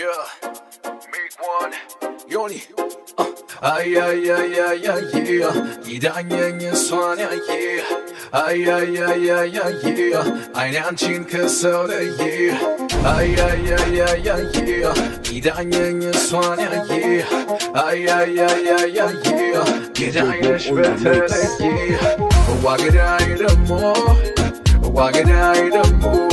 Yeah, make one, Yoni. Ay ay ay ay ay yeah, 이단연의 소녀 yeah. Ay ay ay ay ay yeah, 아이난친 그 소리 yeah. Ay ay ay ay ay yeah, 이단연의 소녀 yeah. Ay ay ay ay ay yeah, 기다리는 시베텔 yeah. 와그라이를 뭐, 와그라이를 뭐.